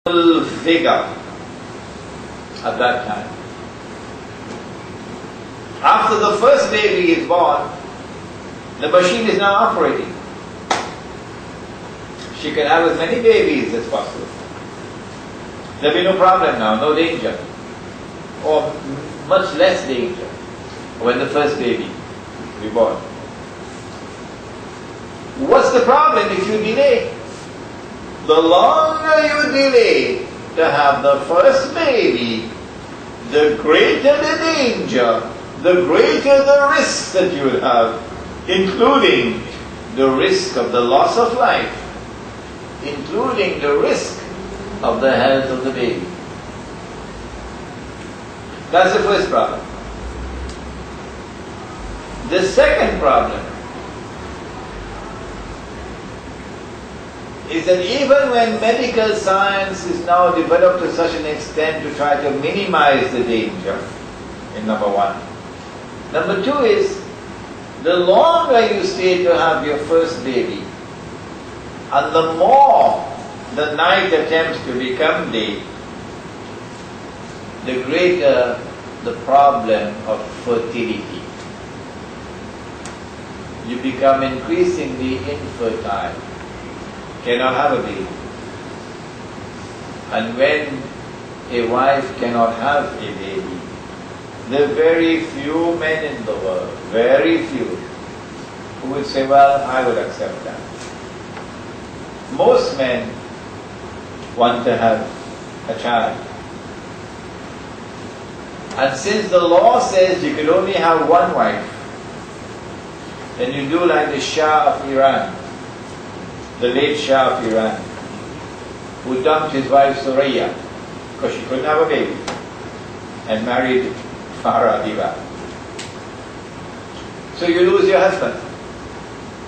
vigor at that time. After the first baby is born, the machine is now operating. She can have as many babies as possible. There'll be no problem now, no danger, or much less danger when the first baby will be born. What's the problem if you delay? The longer you delay to have the first baby, the greater the danger, the greater the risk that you will have, including the risk of the loss of life, including the risk of the health of the baby. That's the first problem. The second problem is that even when medical science is now developed to such an extent to try to minimize the danger, in number one. Number two is, the longer you stay to have your first baby, and the more the night attempts to become day, the greater the problem of fertility. You become increasingly infertile, cannot have a baby. And when a wife cannot have a baby, there are very few men in the world, very few, who would say, well, I would accept that. Most men want to have a child. And since the law says you can only have one wife, then you do like the Shah of Iran, the late Shah of Iran, who dumped his wife Suraya because she couldn't have a baby, and married Farah Diva. So you lose your husband,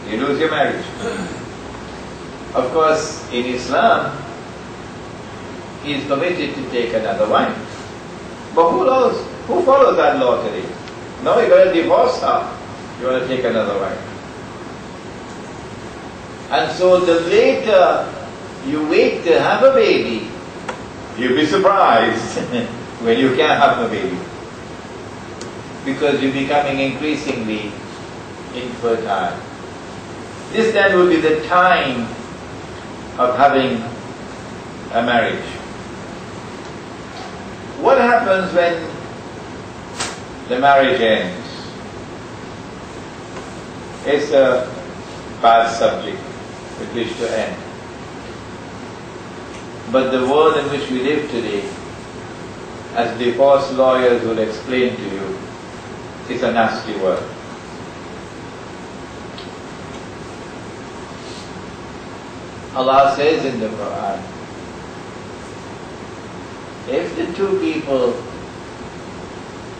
you lose your marriage. Of course, in Islam, he is permitted to take another wife. But who follows that law today? No, you're going to divorce her, you want to take another wife. And so the later you wait to have a baby, you'll be surprised when you can't have a baby, because you're becoming increasingly infertile. This then will be the time of having a marriage. What happens when the marriage ends? It's a bad subject with which to end. But the world in which we live today, as divorce lawyers will explain to you, is a nasty world. Allah says in the Quran, if the two people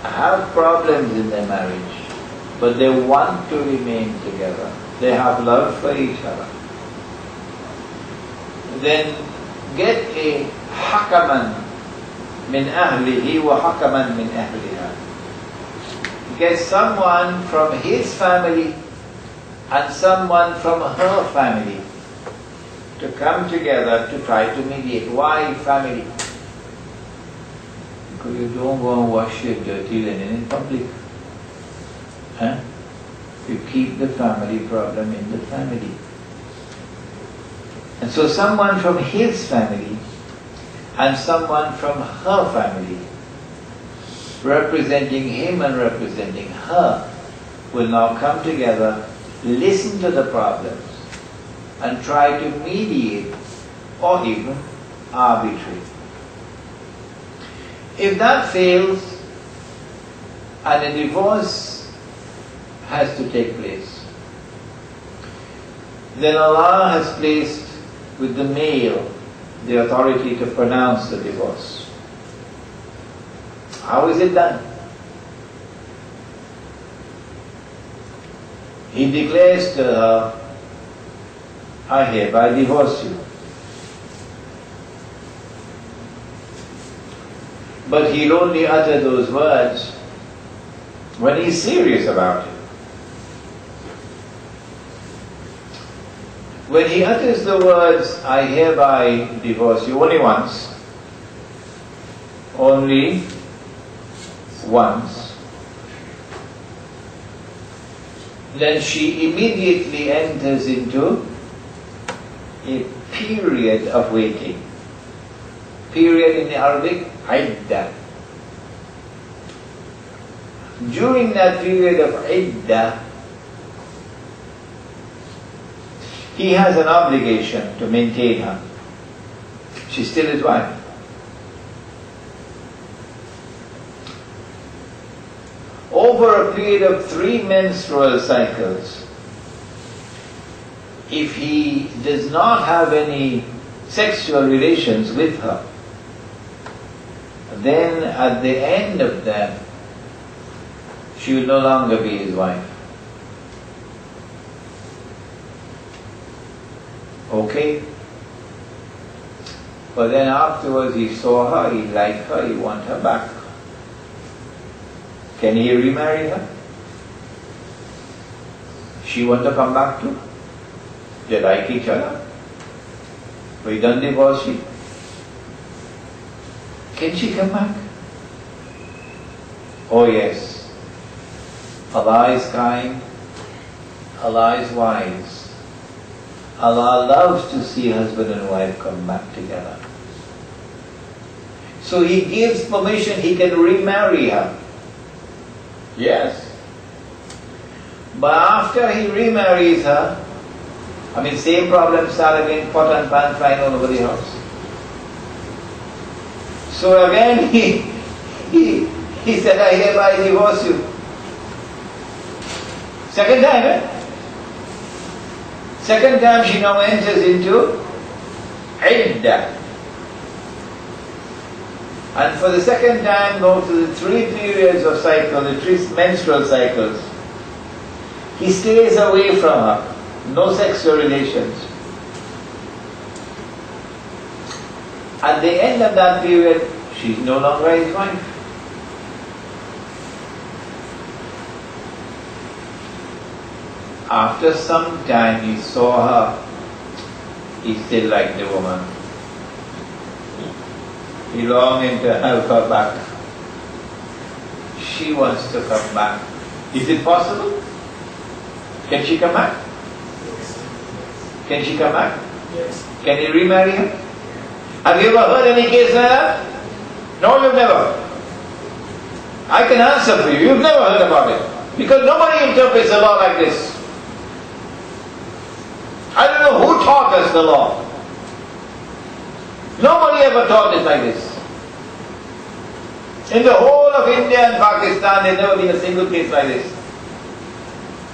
have problems in their marriage, but they want to remain together, they have love for each other, then get a hakaman min ahlihi wa hakaman min ahliha. Get someone from his family and someone from her family to come together to try to mediate. Why family? Because you don't go and wash your dirty linen in public. You keep the family problem in the family. And so someone from his family and someone from her family, representing him and representing her, will now come together, listen to the problems, and try to mediate or even arbitrate. If that fails and a divorce has to take place, then Allah has placed with the male the authority to pronounce the divorce. How is it done? He declares to her, I hereby divorce you. But he'll only utter those words when he's serious about it. When he utters the words, I hereby divorce you, only once, then she immediately enters into a period of waiting. Period in the Arabic, iddah. During that period of iddah, he has an obligation to maintain her. She's still his wife. Over a period of 3 menstrual cycles, if he does not have any sexual relations with her, then at the end of that, she will no longer be his wife. Okay? But then afterwards he saw her, he liked her, he wants her back. Can he remarry her? She wants to come back too? They like each other. We done divorce she. Can she come back? Oh yes. Allah is kind. Allah is wise. Allah loves to see husband and wife come back together. So He gives permission, He can remarry her. Yes. But after he remarries her, same problem start again, pot and pan flying all over the house. So again he said, I hereby divorce you. Second time, Second time she now enters into iddah. And for the second time go to the 3 periods of cycle, the 3 menstrual cycles. He stays away from her, no sexual relations. At the end of that period, she's no longer his wife. After some time he saw her, he still liked the woman. He longing to have her back. She wants to come back. Is it possible? Can she come back? Can she come back? Yes. Can he remarry her? Have you ever heard any case like that? No, you've never. I can answer for you. You've never heard about it. Because nobody interprets the law like this. I don't know who taught us the law. Nobody ever taught it like this. In the whole of India and Pakistan, there's never been a single case like this.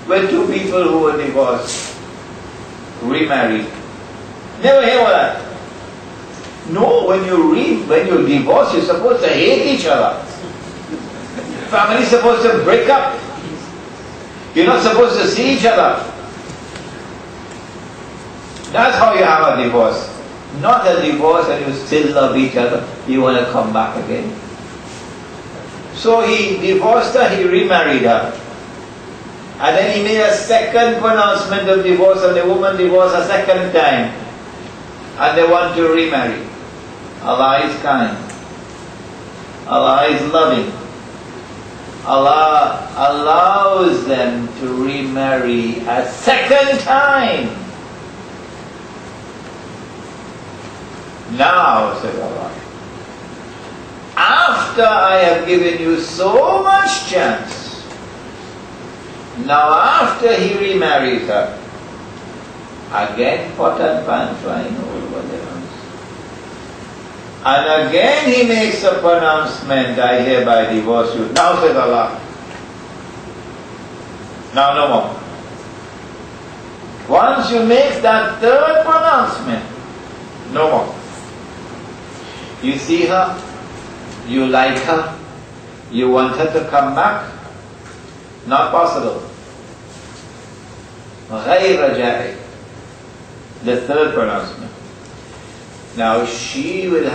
Where 2 people who were divorced, remarried. Never hear of that. No, when you divorce, you're supposed to hate each other. Family's supposed to break up. You're not supposed to see each other. That's how you have a divorce. Not a divorce and you still love each other. You want to come back again. So he divorced her, he remarried her. And then he made a second pronouncement of divorce, and the woman divorced a second time. And they want to remarry. Allah is kind. Allah is loving. Allah allows them to remarry a second time. Now, said Allah, after I have given you so much chance, now after he remarries her, again pot and pan flying over the house. And again he makes a pronouncement, I hereby divorce you. Now, says Allah, now no more. Once you make that third pronouncement, no more. You see her, you like her, you want her to come back, not possible. غير جائز. The third pronouncement. Now she will